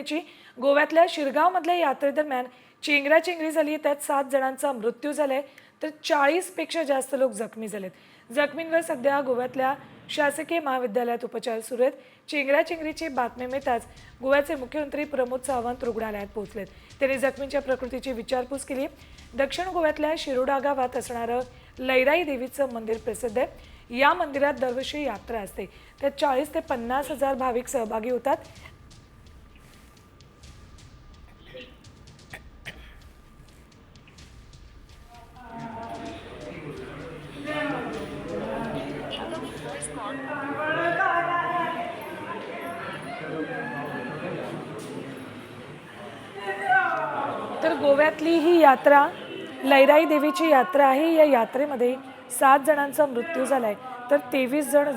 घटनेची गोव्यातल्या शिरगावमधल्या यात्रेदरम्यान चेंगराचेंगरी झाली। त्यात 7 जणांचा मृत्यू झालाय तर 40 पेक्षा जास्त लोक जखमी झालेत। जखमींवर सध्या गोव्यातल्या शासकीय महाविद्यालयात उपचार सुरू आहेत। चेंगराचेंगरीची बातमी मिळताच गोव्याचे मुख्यमंत्री प्रमोद सावंत रुग्णालयात पोहोचलेत। त्यांनी जखमींच्या प्रकृतीची विचारपूस केली। दक्षिण गोव्यातल्या शिरोडा गावात असणारं लैराई देवीचं मंदिर प्रसिद्ध आहे। या मंदिरात दरवर्षी यात्रा असते, त्यात 40 ते 50 हजार भाविक सहभागी होतात। तर गोव्यातली ही यात्रा लैराई देवीची यात्रा आहे। या यात्रेमध्ये 7 जणांचा मृत्यू झालाय तर 40 जण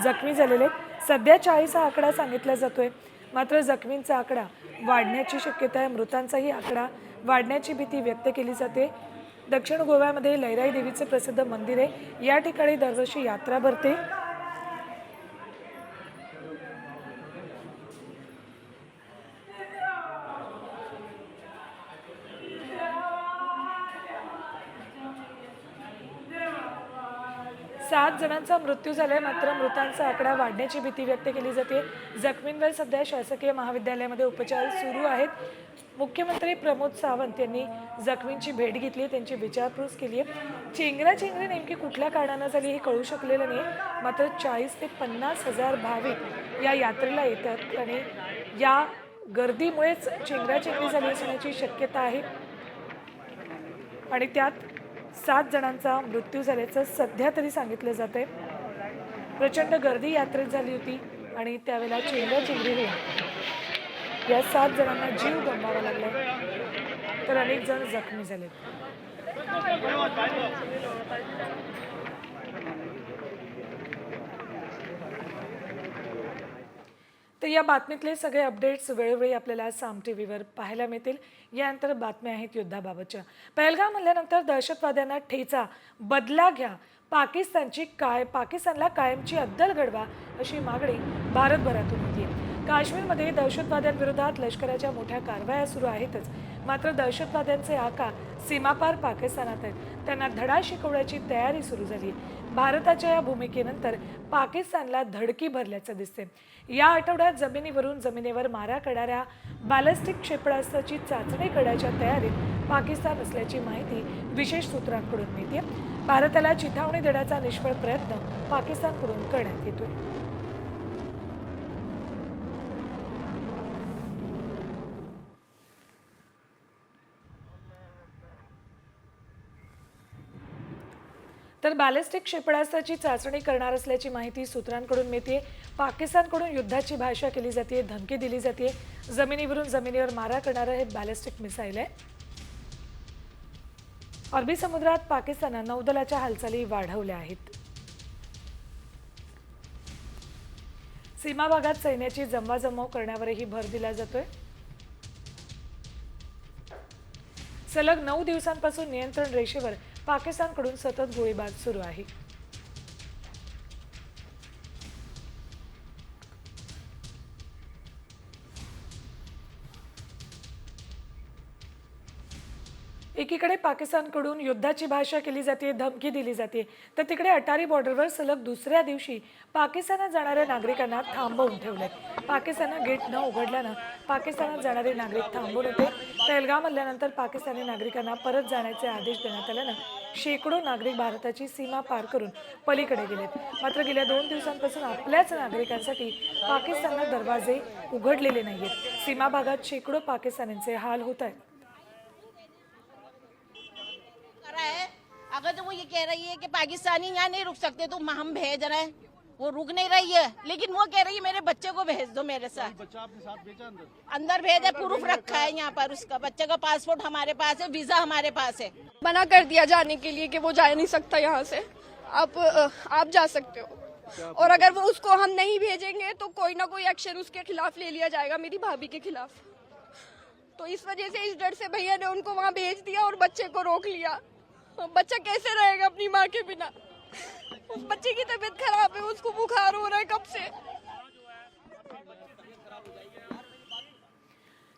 जखमी झालेले। सध्या 40 हा आकडा सांगितला जातोय, मात्र जखमींचा आकडा वाढण्याची शक्यता आहे। मृतांचाही आकडा वाढण्याची भीती व्यक्त केली जाते। दक्षिण गोव्यामध्ये लैराई देवीचे प्रसिद्ध मंदिर आहे। या ठिकाणी दरवर्षी यात्रा भरते। सात जणांचा मृत्यू झालाय, मात्र मृतांचा आकडा वाढण्याची भीती व्यक्त केली जाते। जखमींवर सध्या शासकीय महाविद्यालयामध्ये उपचार सुरू आहेत। मुख्यमंत्री प्रमोद सावंत यांनी जखमींची भेट घेतली, त्यांची विचारपूस केली आहे। चेंगराचेंगरी नेमकी कुठल्या कारणाने झाली हे कळू शकलेलं नाही, मात्र 40 ते 50 हजार भाविक या यात्रेला येतात आणि या गर्दीमुळेच चेंगराचेंगरी झाली असण्याची शक्यता आहे आणि त्यात 7 जणांचा मृत्यू झाल्याचं सध्या तरी सांगितलं जातंय। प्रचंड गर्दी यात्रेत झाली होती आणि त्यावेळेला चेंगराचेंगरी होऊन या 7 जणांना जीव गमवावा लागला तर अनेक जण जखमी झाले। तर या बातमीतले सगळे अपडेट्स वेळोवेळी आपल्याला साम टीव्हीवर पाहायला मिळतील। यानंतर बातम्या आहेत युद्धाबाबतच्या। पहलगाम हल्ल्यानंतर दहशतवाद्यांना ठेचा, बदला घ्या, पाकिस्तानला कायमची अद्दल घडवा अशी मागणी भारतभरातून होतीये। काश्मीरमध्ये दहशतवाद्यांविरोधात लष्कराच्या मोठ्या कारवाया सुरू आहेतच, मात्र दहशतवाद्यांचे आका सीमापार पाकिस्तानात आहेत। त्यांना धडा शिकवण्याची तयारी सुरू झाली। भारताच्या या भूमिकेनंतर पाकिस्तानला धडकी भरल्याचं दिसते। या आठवड्यात जमिनीवर मारा करणाऱ्या बॅलिस्टिक क्षेपणास्त्राची चाचणी करण्याच्या तयारीत पाकिस्तान असल्याची माहिती विशेष सूत्रांकडून मिळते। भारताला चिथावणी देण्याचा निष्फळ प्रयत्न पाकिस्तानकडून करण्यात येतोय। तर बॅलिस्टिक क्षेपणास्त्राची चाचणी करणार असल्याची माहिती सूत्रांकडून मिळते। पाकिस्तानकडून युद्धाची भाषा केली जाते, धमकी दिली जाते। जमिनीवर मारा करणारं हे बॅलिस्टिक मिसाईल आहे। अरबी समुद्रात पाकिस्तानने नौदलाच्या हालचाली वाढवल्या आहेत। सीमा भागात सैन्याची जमवाजमव करण्यावरही भर दिला जातोय। सलग 9 दिवसांपासून नियंत्रण रेषेवर पाकिस्तानकडून सतत गोळीबार सुरू आहे। एकीकडे पाकिस्तानकडून युद्धाची भाषा केली जाते, धमकी दिली जाते, तर तिकडे अटारी बॉर्डरवर सलग दुसऱ्या दिवशी पाकिस्तानात जाणाऱ्या नागरिकांना थांबवून ठेवले। पाकिस्तानने गेट न उघडल्यानं पाकिस्तानात जाणारे नागरिक थांबून होते। पहलगाम हल्ल्यानंतर पाकिस्तानी नागरिकांना परत जाण्याचे आदेश देण्यात आल्यानं शेकडो नागरिक भारताची सीमा पार करून पलीकडे गेलेत। मात्र गेल्या 2 दिवसांपासून आपल्याच नागरिकांसाठी पाकिस्तानने दरवाजे उघडलेले नाहीयेत। सीमा भागात शेकडो पाकिस्तानींचे हाल होत आहेत। अगर तो वो ये कह रही है कि पाकिस्तानी यहाँ नहीं रुक सकते तो हम भेज रहे हैं, वो रुक नहीं रही है, लेकिन वो कह रही है मेरे बच्चे को भेज दो मेरे साथ। बच्चा आपने साथ भेजा अंदर भेजा, प्रूफ रखा है यहाँ पर उसका, बच्चे का पासपोर्ट हमारे पास है, वीजा हमारे पास है। मना कर दिया जाने के लिए कि वो जा नहीं सकता यहाँ से, आप जा सकते हो। और अगर वो उसको हम नहीं भेजेंगे तो कोई ना कोई एक्शन उसके खिलाफ ले लिया जाएगा, मेरी भाभी के खिलाफ। तो इस वजह से, इस डर से भैया ने उनको वहाँ भेज दिया और बच्चे को रोक लिया। बच्चा कैसे रहेगा अपनी माँ के बिना? उस बच्चे की तबीयत खराब है, उसको बुखार हो रहा है कब से।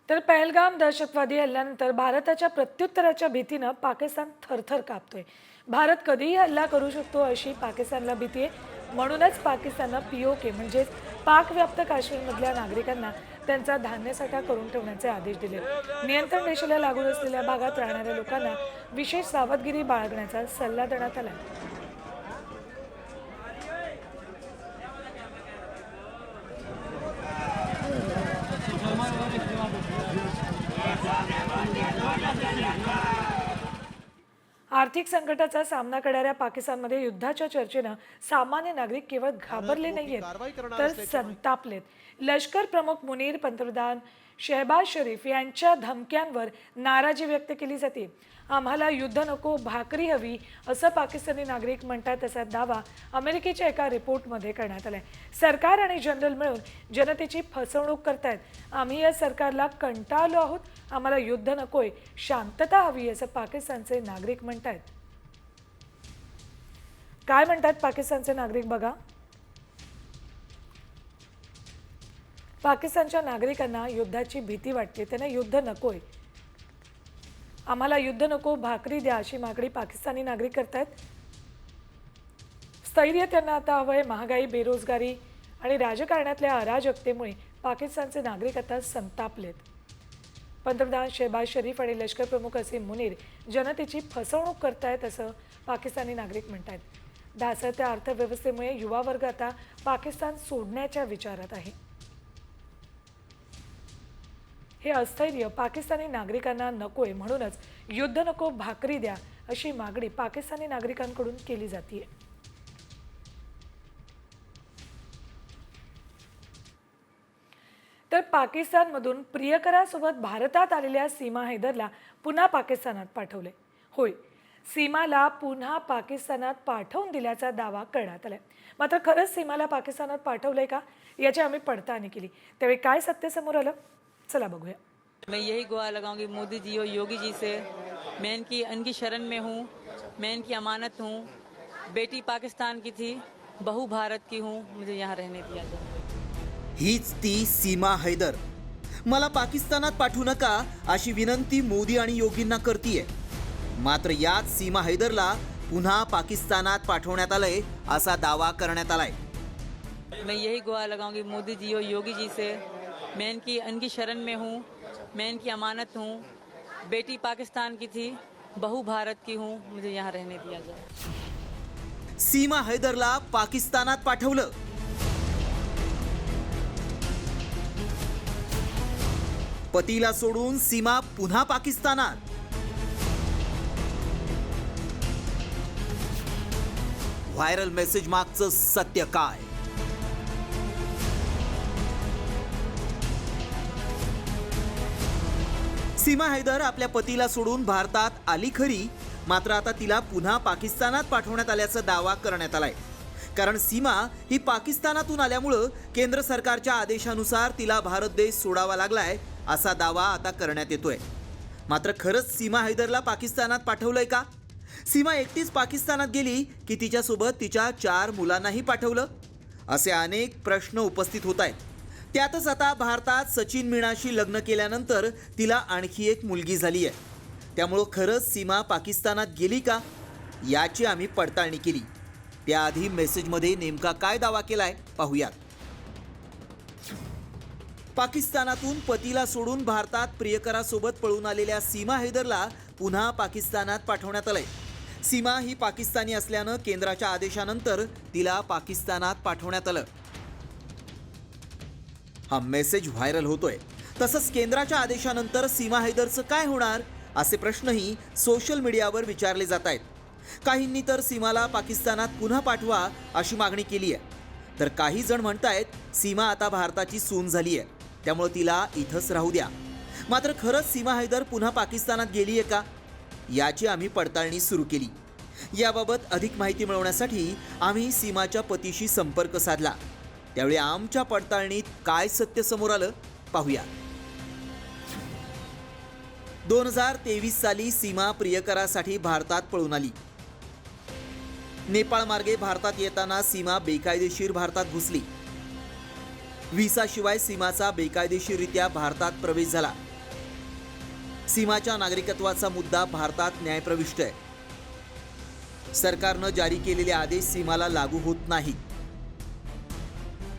तर पहलगाम दहशतवादी हल्ल्यानंतर भारताच्या प्रत्युत्तराच्या भीतीनं पाकिस्तान थरथर कापतोय. भारत कधीही हल्ला करू शकतो अशी पाकिस्तानला भीती आहे. म्हणूनच पाकिस्ताननं POK म्हणजेच पाकव्याप्त काश्मीरमधल्या नागरिकांना त्यांचा धान्यसाठा करून ठेवण्याचे आदेश दिले. नियंत्रण रेषेला लागून असलेल्या भागात राहणाऱ्या लोकांना विशेष सावधगिरी बाळगण्याचा सल्ला देण्यात आला. आर्थिक संकटाचा सामना करणाऱ्या पाकिस्तानमध्ये युद्धाच्या चर्चेनं सामान्य नागरिक केवळ घाबरले नाहीयेत तर संतापलेत. लष्कर प्रमुख मुनीर, पंतप्रधान शहबाज शरीफ यांच्या धमक्यांवर नाराजी व्यक्त केली जाते. आम्हाला युद्ध नको, भाकरी हवी असं पाकिस्तानी नागरिक म्हणतात असा दावा अमेरिकेच्या एका रिपोर्टमध्ये करण्यात आलाय. सरकार आणि जनरल मिळून जनतेची फसवणूक करतायत. आम्ही या सरकारला कंटाळलो आहोत. आम्हाला युद्ध नकोय, शांतता हवी असं पाकिस्तानचे नागरिक म्हणतायत. काय म्हणतात पाकिस्तानचे नागरिक बघा. पाकिस्तानच्या नागरिकांना युद्धाची भीती वाटते. त्यांना युद्ध नकोय. आम्हाला युद्ध नको, भाकरी द्या अशी मागणी पाकिस्तानी नागरिक करतायत. स्थैर्य त्यांना आता हवंय. महागाई, बेरोजगारी आणि राजकारणातल्या अराजकतेमुळे पाकिस्तानचे नागरिक आता संतापलेत. पंतप्रधान शहबाज शरीफ आणि लष्कर प्रमुख असीम मुनीर जनतेची फसवणूक करतायत असं पाकिस्तानी नागरिक म्हणतात. ढासळत्या अर्थव्यवस्थेमुळे युवा वर्ग आता पाकिस्तान सोडण्याच्या विचारात आहे. हे अस्थैर्य पाकिस्तानी नागरिकांना नकोय. म्हणूनच युद्ध नको, भाकरी द्या अशी मागणी पाकिस्तानी नागरिकांकडून केली जाते. तर पाकिस्तानमधून प्रियकरासोबत भारतात आलेल्या सीमा हैदरला पुन्हा पाकिस्तानात पाठवले. होय, सीमाला पुन्हा पाकिस्तानात पाठवून दिल्याचा दावा करण्यात आलाय. मात्र खरंच सीमाला पाकिस्तानात पाठवलंय का याची आम्ही पडताळणी केली. त्यावेळी काय सत्य समोर आलं, चला बघूया. मैं यही गुहार लगाऊंगी मोदी जी और योगी जी से, मैं इनकी शरण में हूँ, मैं इनकी अमानत हूँ. बेटी पाकिस्तान की थी, बहू भारत की हूँ, मुझे यहाँ रहने दिया जाए. हीच ती सीमा हैदर. मला पाकिस्तानात पाठवू नका अशी विनंती मोदी आणि योगींना करतीये. मात्र याच सीमा हैदरला पुन्हा पाकिस्तानात पाठवण्यात आलंय असा दावा करण्यात आलाय. मैं यही गुहार लगाऊंगी मोदी जी और योगी जी से, मैं इनकी शरण में हूँ, मैं इनकी अमानत हूँ. बेटी पाकिस्तान की थी, बहू भारत की हूँ, मुझे यहाँ रहने दिया जाए. सीमा हैदरला पाकिस्तानात पाठवलं. पतीला सोडून सीमा पुन्हा पाकिस्तानात. व्हायरल मेसेज मागचं सत्य काय? सीमा हैदर आपल्या पतीला सोडून भारतात आली खरी, मात्र आता तिला पुन्हा पाकिस्तानात पाठवण्यात आल्याचा दावा करण्यात आलाय. कारण सीमा ही पाकिस्तानातून आल्यामुळं केंद्र सरकारच्या आदेशानुसार तिला भारत देश सोडावा लागलाय असा दावा आता करण्यात येतोय. मात्र खरंच सीमा हैदरला पाकिस्तानात पाठवलंय का? सीमा एकटीच पाकिस्तानात गेली की तिच्यासोबत तिच्या 4 मुलांनाही पाठवलं? असे अनेक प्रश्न उपस्थित होत आहेत. त्यातच आता भारतात सचिन मीनाशी लग्न केल्यानंतर तिला आणखी एक मुलगी झाली आहे. त्यामुळं खरंच सीमा पाकिस्तानात गेली का याची आम्ही पडताळणी केली. त्याआधी मेसेजमध्ये नेमका काय दावा केलाय पाहूयात. पाकिस्तानातून पतीला सोडून भारतात प्रियकरासोबत पळून आलेल्या सीमा हैदरला पुन्हा पाकिस्तानात पाठवण्यात आलंय. सीमा ही पाकिस्तानी असल्यानं केंद्राच्या आदेशानंतर तिला पाकिस्तानात पाठवण्यात आलं. हा मेसेज व्हायरल होतोय. तसंच केंद्राच्या आदेशानंतर सीमा हैदरचं काय होणार असे प्रश्नही सोशल मीडियावर विचारले जात आहेत. काहींनी तर सीमाला पाकिस्तानात पुन्हा पाठवा अशी मागणी केली आहे. तर काही जण म्हणतायत सीमा आता भारताची सून झाली आहे, त्यामुळे तिला इथंच राहू द्या. मात्र खरंच सीमा हैदर पुन्हा पाकिस्तानात गेली आहे का याची आम्ही पडताळणी सुरू केली. याबाबत अधिक माहिती मिळवण्यासाठी आम्ही सीमाच्या पतीशी संपर्क साधला. त्यावेळी आमच्या पडताळणीत काय सत्य समोर आलं पाहूया. 2023 साली सीमा प्रियकरासाठी भारतात पळून आली. नेपाळ मार्गे भारतात येताना सीमा बेकायदेशीर भारतात घुसली. व्हिसाशिवाय सीमाचा बेकायदेशीररित्या भारतात प्रवेश झाला. सीमाच्या नागरिकत्वाचा मुद्दा भारतात न्यायप्रविष्ट आहे. सरकारनं जारी केलेले आदेश सीमाला लागू होत नाहीत.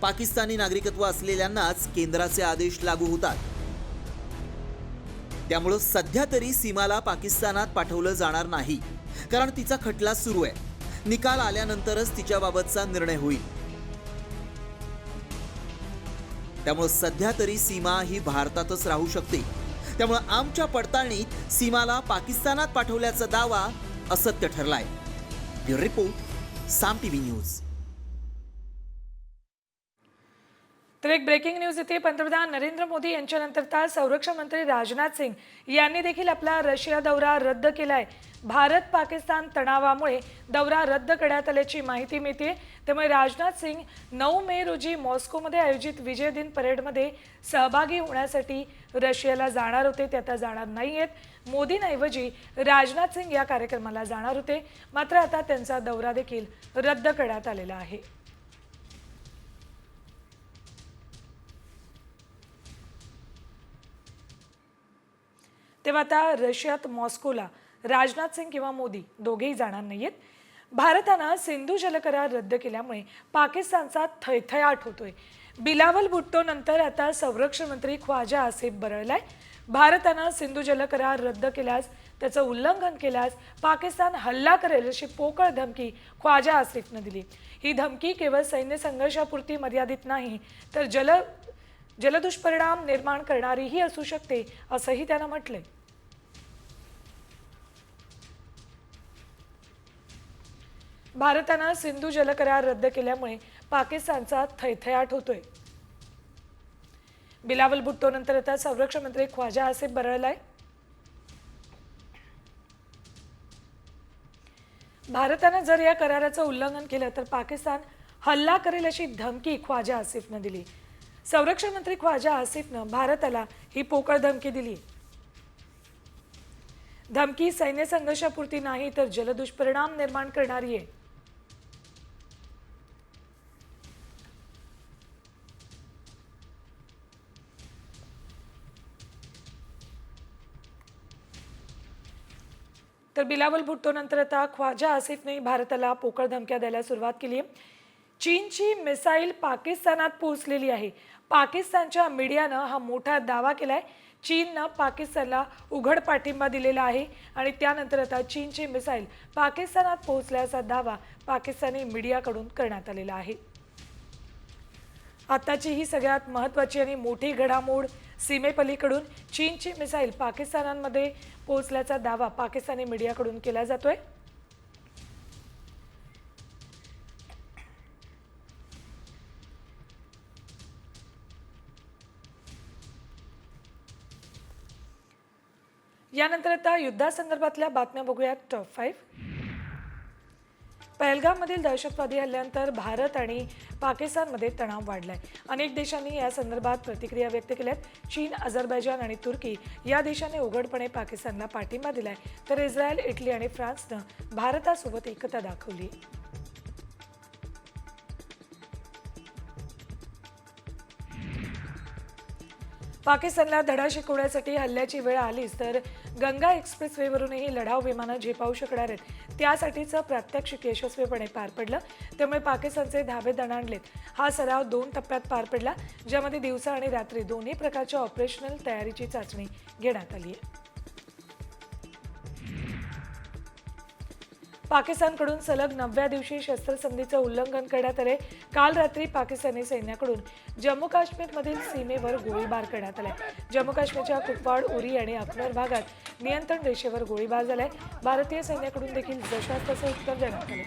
पाकिस्तानी नागरिकत्व असलेल्यांनाच केंद्राचे आदेश लागू होतात. त्यामुळे सध्या तरी सीमाला पाकिस्तानात पाठवलं जाणार नाही, कारण तिचा खटला सुरू आहे. निकाल आल्यानंतरच तिच्याबाबतचा निर्णय होईल. त्यामुळे सध्या तरी सीमा ही भारतातच राहू शकते. त्यामुळे आमच्या पडताळणीत सीमाला पाकिस्तानात पाठवल्याचा दावा असत्य ठरलाय. ब्युरो रिपोर्ट, साम टीव्ही न्यूज. तर एक ब्रेकिंग न्यूज येते. पंतप्रधान नरेंद्र मोदी यांच्यानंतर संरक्षण मंत्री राजनाथ सिंग यांनी देखील आपला रशिया दौरा रद्द केलाय. भारत पाकिस्तान तणावामुळे दौरा रद्द करण्यात आल्याची माहिती मिळते. त्यामुळे राजनाथ सिंग 9 मे रोजी मॉस्कोमध्ये आयोजित विजय दिन परेडमध्ये सहभागी होण्यासाठी रशियाला जाणार होते. ते आता जाणार नाहीयेत. मोदींऐवजी राजनाथ सिंग या कार्यक्रमाला जाणार होते. मात्र आता त्यांचा दौरा देखील रद्द करण्यात आलेला आहे. तेव्हा आता रशियात मॉस्कोला राजनाथ सिंग किंवा मोदी दोघेही जाणार नाहीयेत. भारतानं सिंधू जलकरार रद्द केल्यामुळे पाकिस्तानचा थैथयाट होतोय. बिलावल भुट्टो नंतर आता संरक्षण मंत्री ख्वाजा आसिफ बरळलाय. भारतानं सिंधू जलकरार रद्द केल्यास, त्याचं उल्लंघन केल्यास पाकिस्तान हल्ला करेल अशी पोकळ धमकी ख्वाजा आसिफनं दिली. ही धमकी केवळ सैन्य संघर्षापुरती मर्यादित नाही, तर जलदुष्परिणाम निर्माण करणारीही असू शकते, असंही त्यानं म्हटलंय. भारतानं सिंधू जलकरार रद्द केल्यामुळे पाकिस्तानचा थैथयाट होतोय. बिलावल भुट्टो नंतर आता संरक्षण मंत्री ख्वाजा आसिफ बरळलाय. भारतानं जर या कराराचं उल्लंघन केलं तर पाकिस्तान हल्ला करेल अशी धमकी ख्वाजा आसिफनं दिली. संरक्षण मंत्री ख्वाजा आसिफनं भारताला ही पोकळ धमकी दिली. धमकी सैन्य संघर्षापुरती नाही, तर जलदुष्परिणाम निर्माण करणारी आहे. तर बिलावल भुट्टो नंतर आता ख्वाजा आसिफने भारताला पोकळ धमक्या द्यायला सुरुवात केली आहे. चीनची मिसाईल पाकिस्तानात पोहोचलेली आहे. पाकिस्तानच्या मीडियानं हा मोठा दावा केलाय. चीननं पाकिस्तानला उघड पाठिंबा दिलेला आहे आणि त्यानंतर आता चीनची मिसाईल पाकिस्तानात पोहोचल्याचा दावा पाकिस्तानी मीडियाकडून करण्यात आलेला आहे. आताची ही सगळ्यात महत्त्वाची आणि मोठी घडामोड. सीमेपलीकडून चीनची मिसाईल पाकिस्तानामध्ये पोहोचल्याचा दावा पाकिस्तानी मीडियाकडून केला जातोय. यानंतर आता युद्धासंदर्भातल्या बातम्या बघूयात. टॉप 5. पहलगाममधील दहशतवादी हल्ल्यानंतर भारत आणि पाकिस्तानमध्ये तणाव वाढलाय. अनेक देशांनी या संदर्भात प्रतिक्रिया व्यक्त केल्यात. चीन, अझरबैजान आणि तुर्की या देशांनी उघडपणे पाकिस्तानला पाठिंबा दिलाय, तर इस्रायल, इटली आणि फ्रान्सनं भारतासोबत एकता दाखवली. पाकिस्तानला धडा शिकवण्यासाठी हल्ल्याची वेळ आलीच तर गंगा एक्सप्रेसवेवरूनही लढाऊ विमानं झेपावू शकणार आहेत. त्यासाठीचं प्रात्यक्षिक यशस्वीपणे पार पडलं. त्यामुळे पाकिस्तानचे धाबे दणाणलेत. हा सराव 2 टप्प्यात पार पडला, ज्यामध्ये दिवसा आणि रात्री दोन्ही प्रकारच्या ऑपरेशनल तयारीची चाचणी घेण्यात आली आहे. पाकिस्तानकडून सलग 9व्या दिवशी शस्त्रसंधीचं उल्लंघन करण्यात आले. काल रात्री पाकिस्तानी सैन्याकडून जम्मू काश्मीरमधील सीमेवर गोळीबार करण्यात आलाय. जम्मू काश्मीरच्या कुपवाड, उरी आणि अखनूर भागात नियंत्रण रेषेवर गोळीबार झालाय. भारतीय सैन्याकडून देखील जशास तसे उत्तर देण्यात आले.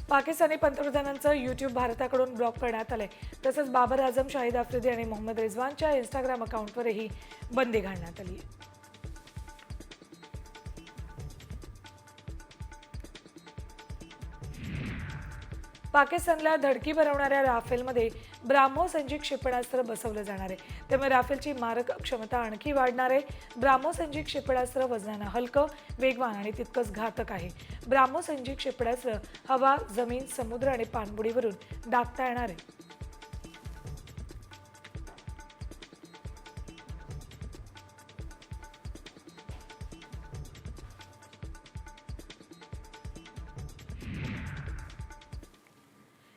पाकिस्तानी पंतप्रधानांचं यूट्यूब भारताकडून ब्लॉक करण्यात आलंय. तसंच बाबर आझम, शाहिद आफ्रिदी आणि मोहम्मद रिझवानच्या इंस्टाग्राम अकाउंटवरही बंदी घालण्यात आली आहे. पाकिस्तानला धडकी भरवणाऱ्या राफेलमध्ये ब्राह्मोस एनजी क्षेपणास्त्र बसवलं जाणार आहे. त्यामुळे राफेलची मारक क्षमता आणखी वाढणार आहे. ब्राह्मोस एनजी क्षेपणास्त्र वजनानं हलकं, वेगवान आणि तितकंच घातक आहे. ब्राह्मोस एनजी क्षेपणास्त्र हवा, जमीन, समुद्र आणि पाणबुडीवरून डागता येणार आहे.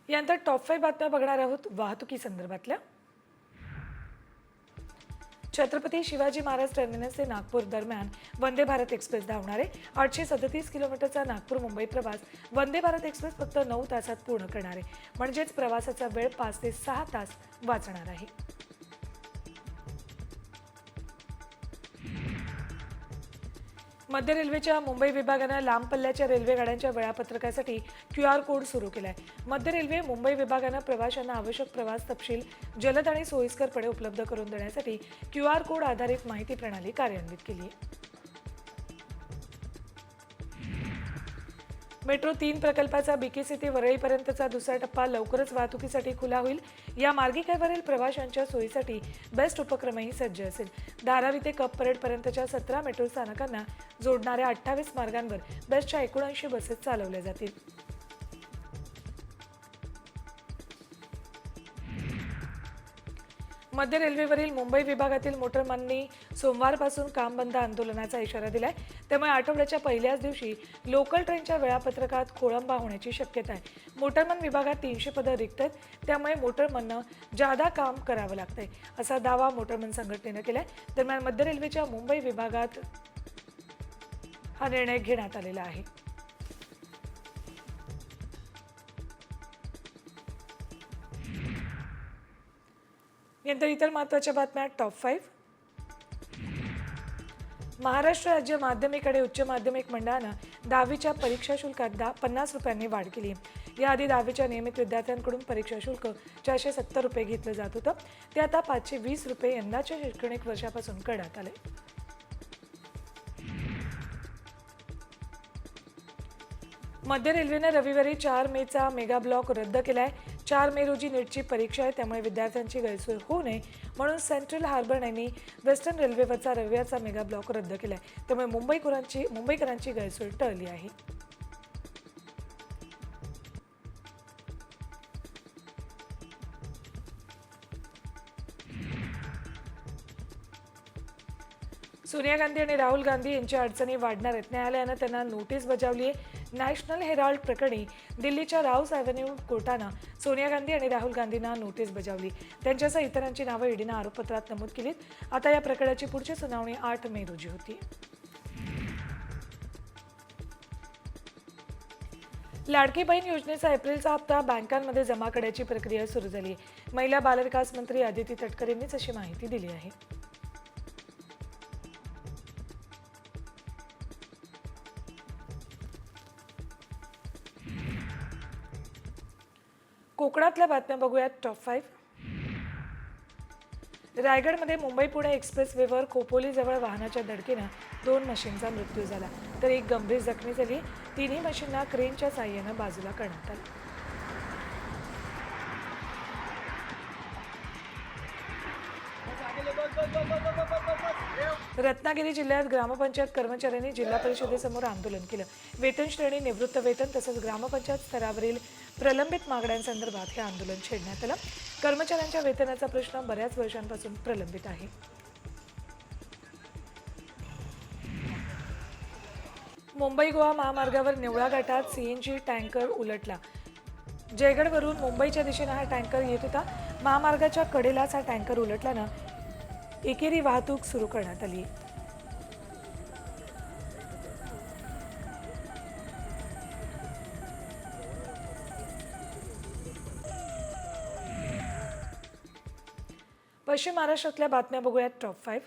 यानंतर टॉप 5 बातम्या बघणार आहोत वाहतुकी संदर्भातल्या. छत्रपती शिवाजी महाराज टर्मिनस ते नागपूर दरम्यान वंदे भारत एक्सप्रेस धावणार आहे. 837 किलोमीटरचा नागपूर मुंबई प्रवास वंदे भारत एक्सप्रेस फक्त 9 तासात पूर्ण करणार आहे. म्हणजेच प्रवासाचा वेळ 5 ते 6 तास वाचणार आहे. मध्य रेल्वेच्या मुंबई विभागानं लांब पल्ल्याच्या रेल्वे गाड्यांच्या वेळापत्रकासाठी QR कोड सुरू केलाय. मध्य रेल्वे मुंबई विभागानं प्रवाशांना आवश्यक प्रवास तपशील जलद आणि सोयीस्करपणे उपलब्ध करून देण्यासाठी QR कोड आधारित माहिती प्रणाली कार्यान्वित केली आहे. मेट्रो 3 प्रकल्पाचा BKC ते वरळीपर्यंतचा दुसरा टप्पा लवकरच वाहतुकीसाठी खुला होईल. या मार्गिकेवरील प्रवाशांच्या सोयीसाठी बेस्ट उपक्रमही सज्ज असेल. धारावी ते कप परेडपर्यंतच्या 17 मेट्रो स्थानकांना जोडणाऱ्या 28 मार्गांवर बेस्टच्या 79 बसेस चालवल्या जातील. मध्य रेल्वेवरील मुंबई विभागातील मोटरमननी सोमवारपासून काम बंद आंदोलनाचा इशारा दिलाय. त्यामुळे आठवड्याच्या पहिल्याच दिवशी लोकल ट्रेनच्या वेळापत्रकात खोळंबा होण्याची शक्यता आहे. मोटरमन विभागात 300 पदं रिक्त आहेत. त्यामुळे मोटरमननं जादा काम करावं लागतंय असा दावा मोटरमन संघटनेनं केलाय. दरम्यान मध्य रेल्वेच्या मुंबई विभागात हा निर्णय घेण्यात आलेला आहे. यानंतर इतर महत्त्वाच्या बातम्या टॉप 5. महाराष्ट्र राज्य माध्यमिक आणि उच्च माध्यमिक मंडळानं 10वीच्या परीक्षा शुल्कात 50 रुपयांनी वाढ केली. याआधी 10वीच्या नियमित विद्यार्थ्यांकडून परीक्षा शुल्क 470 रुपये घेतलं जात होतं. ते आता 520 रुपये यंदाच्या शैक्षणिक वर्षापासून करण्यात आले. मध्य रेल्वेनं रविवारी 4 मेचा मेगा ब्लॉक रद्द केलाय. 4 मे रोजी नीटची परीक्षा आहे. त्यामुळे विद्यार्थ्यांची गैरसोय होऊ नये म्हणून सेंट्रल हार्बर यांनी वेस्टर्न रेल्वेवरचा रविवारचा मेगा ब्लॉक रद्द केलाय. त्यामुळे मुंबईकरांची गैरसोय टळली आहे. सोनिया गांधी आणि राहुल गांधी यांच्या अडचणी वाढणार आहेत. न्यायालयानं त्यांना नोटीस बजावली आहे. नॅशनल हेराल्ड प्रकरणी दिल्लीच्या राऊस ॲव्हेन्यू कोर्टानं सोनिया गांधी आणि राहुल गांधींना नोटीस बजावली. त्यांच्यासह इतरांची नावं ईडीनं आरोपपत्रात नमूद केलीत. आता या प्रकरणाची पुढची सुनावणी 8 मे रोजी होती. लाडकी बहीण योजनेचा एप्रिलचा हप्ता बँकांमध्ये जमा करण्याची प्रक्रिया सुरू झाली आहे. महिला बालविकास मंत्री अदिती तटकर यांनीच अशी माहिती दिली आहे. कोकणातल्या बातम्या बघूयात टॉप 5. रायगडमध्ये मुंबई पुणे एक्सप्रेसवेवर खोपोलीजवळ वाहनाच्या धडकेनं 2 मशीनचा मृत्यू झाला तर 1 गंभीर जखमी झाली. तिन्ही मशीनना क्रेनच्या साहाय्यानं बाजूला करण्यात आलं. रत्नागिरी जिल्ह्यात ग्रामपंचायत कर्मचाऱ्यांनी जिल्हा परिषदेसमोर आंदोलन केलं. वेतन श्रेणी, निवृत्त वेतन तसंच ग्रामपंचायत स्तरावरील प्रलंबित मागण्यांसंदर्भात हे आंदोलन छेडण्यात आलं. कर्मचाऱ्यांच्या वेतनाचा प्रश्न बऱ्याच वर्षांपासून प्रलंबित आहे. मुंबई गोवा महामार्गावर निवळा घाटात CNG टँकर उलटला. जयगडवरून मुंबईच्या दिशेनं हा टँकर येत होता. महामार्गाच्या कडेलाच हा टँकर उलटल्यानं एकेरी वाहतूक सुरू करण्यात आली. पश्चिम महाराष्ट्रातल्या बातम्या बघूयात टॉप 5.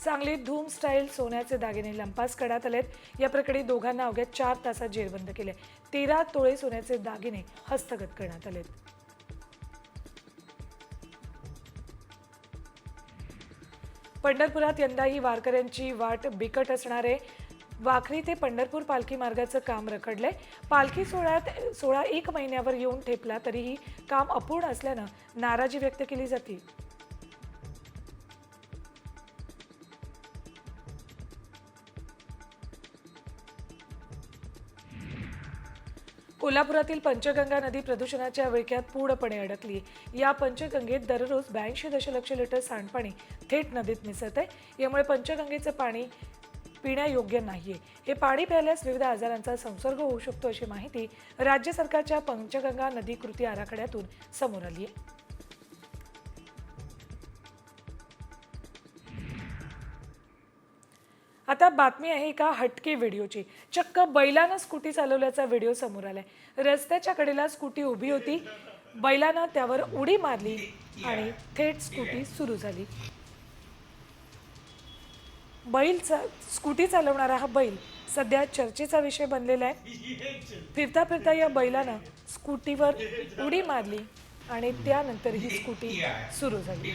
सांगलीत धूम स्टाईल सोन्याचे दागिने लंपास करण्यात आलेत. या प्रकरणी दोघांना अवघ्या 4 तासात जेरबंद केले. 13 तोळे सोन्याचे दागिने हस्तगत करण्यात आलेत. पंढरपुरात यंदाही वारकऱ्यांची वाट बिकट असणार आहे. वाखरी ते पंढरपूर पालखी मार्गाचं काम रखडलंय. पालखी सोहळा 1 महिन्यावर येऊन ठेपला तरीही काम अपूर्ण असल्यानं नाराजी व्यक्त केली जाते. कोल्हापुरातील पंचगंगा नदी प्रदूषणाच्या विळख्यात पूर्णपणे अडकली. या पंचगंगेत दररोज 82 दशलक्ष लिटर सांडपाणी थेट नदीत मिसळत आहे. यामुळे पंचगंगेचं पाणी पिण्यायोग्य नाहीये. हे पाणी प्यायल्यास विविध आजारांचा संसर्ग होऊ शकतो अशी माहिती राज्य सरकारच्या पंचगंगा नदी कृती आराखड्यातून समोर आली आहे. आता बातमी आहे एका हटके व्हिडिओची. चक्क बैलानं स्कूटी चालवल्याचा व्हिडिओ समोर आलाय. रस्त्याच्या कडेला स्कूटी उभी होती, बैलानं त्यावर उडी मारली आणि थेट स्कूटी सुरू झाली. स्कूटी चालवणारा हा बैल सध्या चर्चेचा विषय बनलेला आहे. फिरता फिरता या बैलानं स्कूटीवर उडी मारली आणि त्यानंतर ही स्कूटी सुरू झाली.